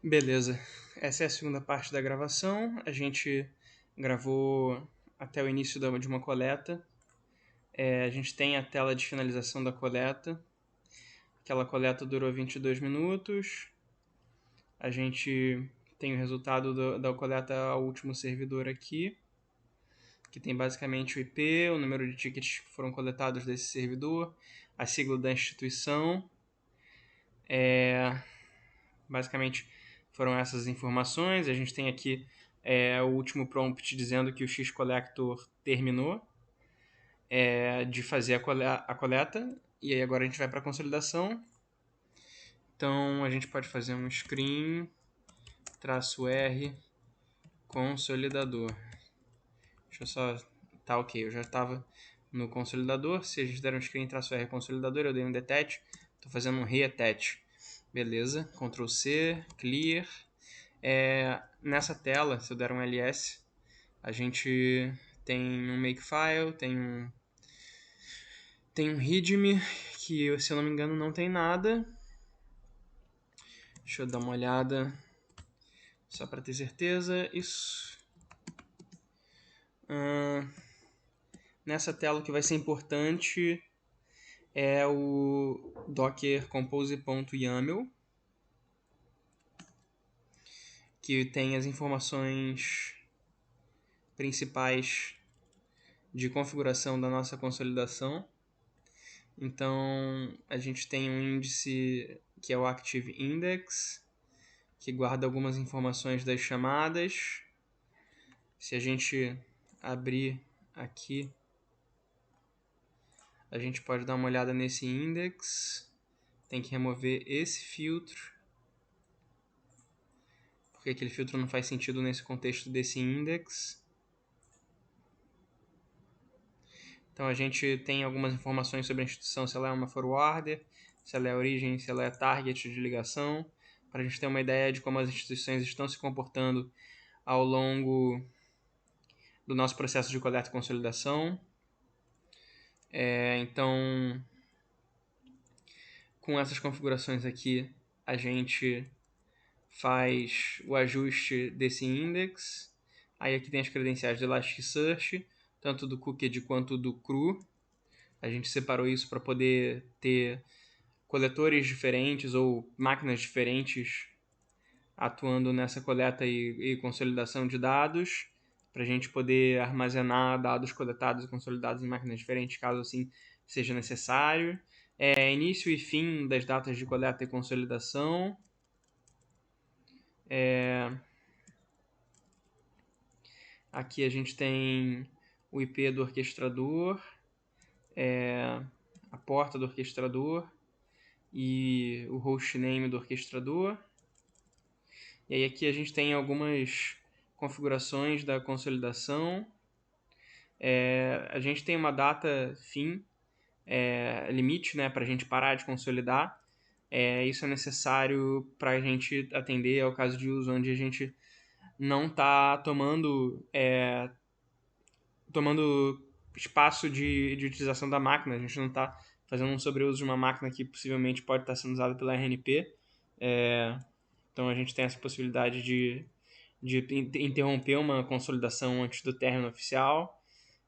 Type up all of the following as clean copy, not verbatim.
Beleza, essa é a segunda parte da gravação. A gente gravou até o início de uma coleta. A gente tem a tela de finalização da coleta. Aquela coleta durou 22 minutos. A gente tem o resultado da coleta ao último servidor aqui, que tem basicamente o IP, o número de tickets que foram coletados desse servidor, a sigla da instituição. Basicamente foram essas informações. A gente tem aqui o último prompt dizendo que o X-Collector terminou de fazer a coleta. E aí agora a gente vai para a consolidação. Então a gente pode fazer um screen -R consolidador. Deixa eu só... Tá ok, eu já estava no consolidador. Se a gente der um screen -R consolidador, eu dei um detach. Estou fazendo um reattach. Beleza, Ctrl C, clear. Nessa tela, se eu der um ls, a gente tem um makefile, tem um readme, que se eu não me engano não tem nada. Deixa eu dar uma olhada, só para ter certeza. Isso. Nessa tela o que vai ser importante é o docker compose.yaml, que tem as informações principais de configuração da nossa consolidação. Então, a gente tem um índice que é o Active Index, que guarda algumas informações das chamadas. Se a gente abrir aqui, a gente pode dar uma olhada nesse index. Tem que remover esse filtro, porque aquele filtro não faz sentido nesse contexto desse index. Então a gente tem algumas informações sobre a instituição, se ela é uma forwarder, se ela é a origem, se ela é target de ligação, para a gente ter uma ideia de como as instituições estão se comportando ao longo do nosso processo de coleta e consolidação. Então, com essas configurações aqui, a gente faz o ajuste desse index. Aí aqui tem as credenciais do Elasticsearch, tanto do Cooked quanto do Cru. A gente separou isso para poder ter coletores diferentes ou máquinas diferentes atuando nessa coleta e consolidação de dados, para a gente poder armazenar dados coletados e consolidados em máquinas diferentes, caso assim seja necessário. Início e fim das datas de coleta e consolidação. Aqui a gente tem o IP do orquestrador, a porta do orquestrador e o hostname do orquestrador. E aí aqui a gente tem algumas configurações da consolidação. A gente tem uma data fim, limite, né, para a gente parar de consolidar. Isso é necessário para a gente atender ao caso de uso onde a gente não está tomando espaço de utilização da máquina. A gente não está fazendo um sobreuso de uma máquina que possivelmente pode estar sendo usada pela RNP. Então a gente tem essa possibilidade de interromper uma consolidação antes do término oficial.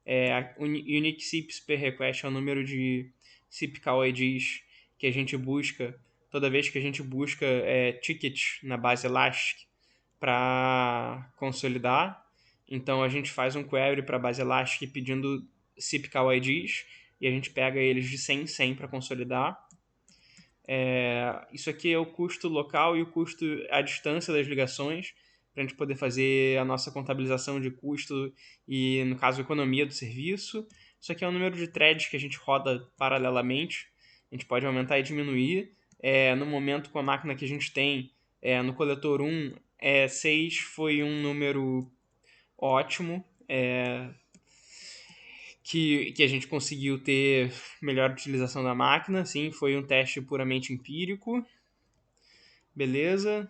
A Unique SIPs per request é o número de SIP call IDs que a gente busca toda vez que a gente busca tickets na base Elastic para consolidar. Então a gente faz um query para a base Elastic pedindo SIP call IDs e a gente pega eles de 100 em 100 para consolidar. Isso aqui é o custo local e o custo à distância das ligações, para a gente poder fazer a nossa contabilização de custo e, no caso, economia do serviço. Isso aqui é o número de threads que a gente roda paralelamente. A gente pode aumentar e diminuir. No momento, com a máquina que a gente tem, no coletor 1, 6 foi um número ótimo. Que a gente conseguiu ter melhor utilização da máquina. Sim, foi um teste puramente empírico. Beleza.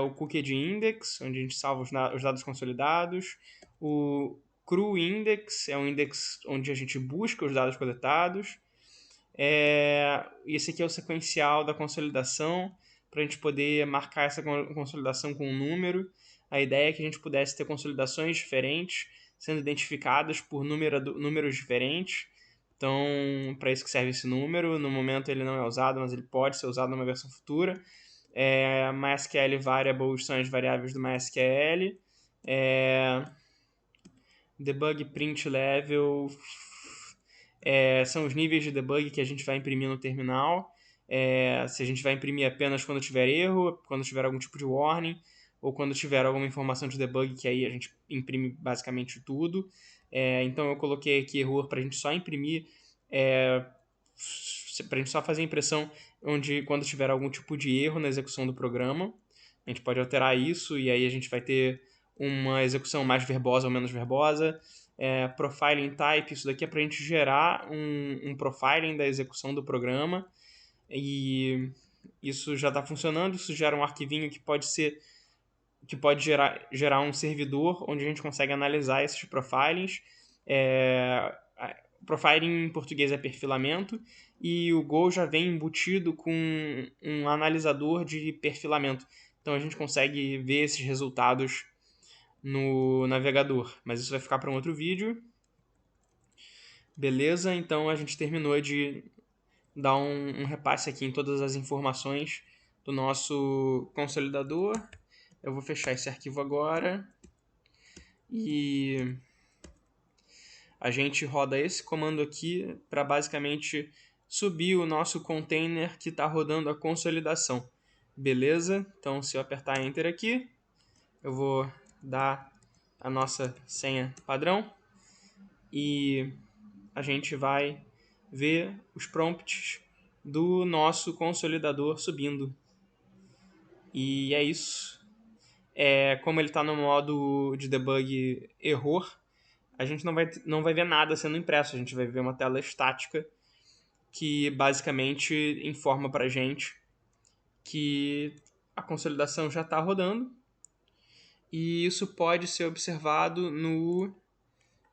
O Cooked Index, onde a gente salva os dados consolidados. O Cru Index é um index onde a gente busca os dados coletados. Esse aqui é o sequencial da consolidação. para a gente poder marcar essa consolidação com um número. A ideia é que a gente pudesse ter consolidações diferentes, sendo identificadas por números diferentes. Então, para isso que serve esse número. No momento ele não é usado, mas ele pode ser usado numa versão futura. MySQL Variables são as variáveis do MySQL. Debug Print Level são os níveis de debug que a gente vai imprimir no terminal. Se a gente vai imprimir apenas quando tiver erro, quando tiver algum tipo de warning, ou quando tiver alguma informação de debug, que aí a gente imprime basicamente tudo. Então eu coloquei aqui error para a gente só imprimir, para a gente só fazer a impressão quando tiver algum tipo de erro na execução do programa. A gente pode alterar isso e aí a gente vai ter uma execução mais verbosa ou menos verbosa. Profiling type, isso daqui é para a gente gerar um profiling da execução do programa, e isso já está funcionando. Isso gera um arquivinho que pode gerar um servidor onde a gente consegue analisar esses profilings. Profiling em português é perfilamento, e o Go já vem embutido com um analisador de perfilamento. Então a gente consegue ver esses resultados no navegador, mas isso vai ficar para um outro vídeo. Beleza? Então a gente terminou de dar um repasse aqui em todas as informações do nosso consolidador. Eu vou fechar esse arquivo agora e a gente roda esse comando aqui para basicamente subir o nosso container que está rodando a consolidação. Beleza? Então se eu apertar Enter aqui, eu vou dar a nossa senha padrão e a gente vai ver os prompts do nosso consolidador subindo. E é isso. Como ele está no modo de debug error, a gente não vai ver nada sendo impresso. A gente vai ver uma tela estática que basicamente informa para a gente que a consolidação já está rodando. E isso pode ser observado no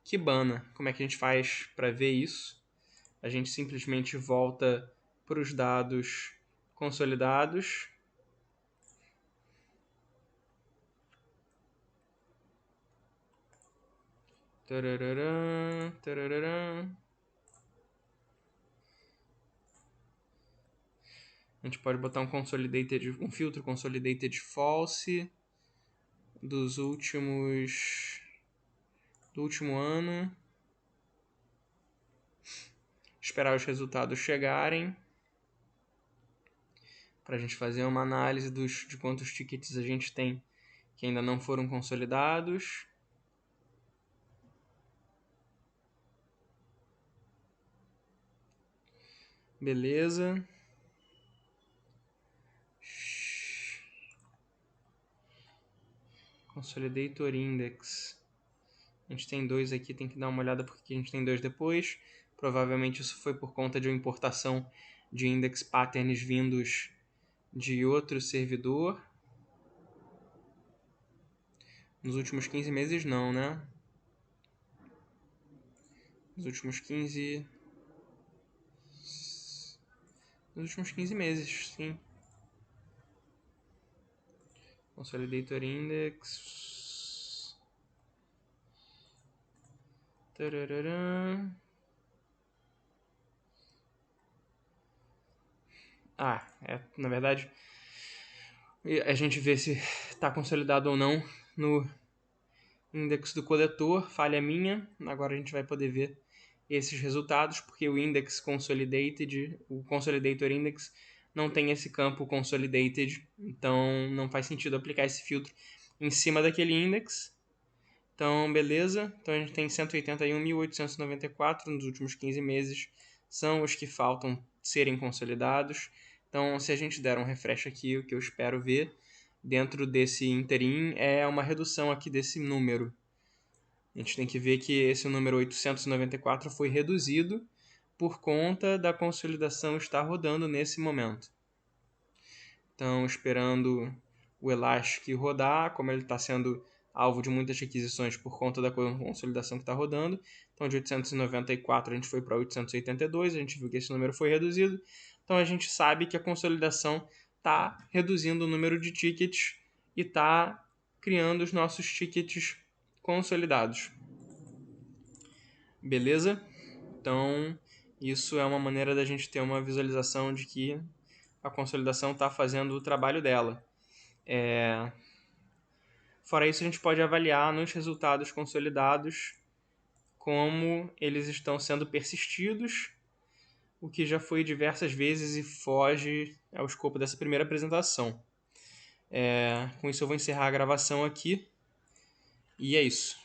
Kibana. Como é que a gente faz para ver isso? A gente simplesmente volta para os dados consolidados. Tararã, tararã. A gente pode botar um filtro consolidated false do último ano. Esperar os resultados chegarem para a gente fazer uma análise de quantos tickets a gente tem que ainda não foram consolidados. Beleza. Consolidator Index. A gente tem 2 aqui, tem que dar uma olhada porque a gente tem 2 depois. Provavelmente isso foi por conta de uma importação de index patterns vindos de outro servidor. Nos últimos 15 meses não, né? Nos últimos 15 meses, sim. Consolidator Index. Tararã. Na verdade, a gente vê se está consolidado ou não no index do coletor. Falha minha. Agora a gente vai poder ver esses resultados, porque o index consolidated, o consolidator index, não tem esse campo consolidated, então não faz sentido aplicar esse filtro em cima daquele index. Então, beleza. Então a gente tem 181.894 nos últimos 15 meses, são os que faltam serem consolidados. Então, se a gente der um refresh aqui, o que eu espero ver dentro desse interim é uma redução aqui desse número. A gente tem que ver que esse número 894 foi reduzido por conta da consolidação estar rodando nesse momento. Então, esperando o Elastic rodar, como ele está sendo alvo de muitas requisições por conta da consolidação que está rodando. Então, de 894 a gente foi para 882, a gente viu que esse número foi reduzido. Então, a gente sabe que a consolidação está reduzindo o número de tickets e está criando os nossos tickets consolidados. Beleza? Então, isso é uma maneira da gente ter uma visualização de que a consolidação está fazendo o trabalho dela. Fora isso, a gente pode avaliar nos resultados consolidados como eles estão sendo persistidos, o que já foi diversas vezes e foge ao escopo dessa primeira apresentação. Com isso eu vou encerrar a gravação aqui, e é isso.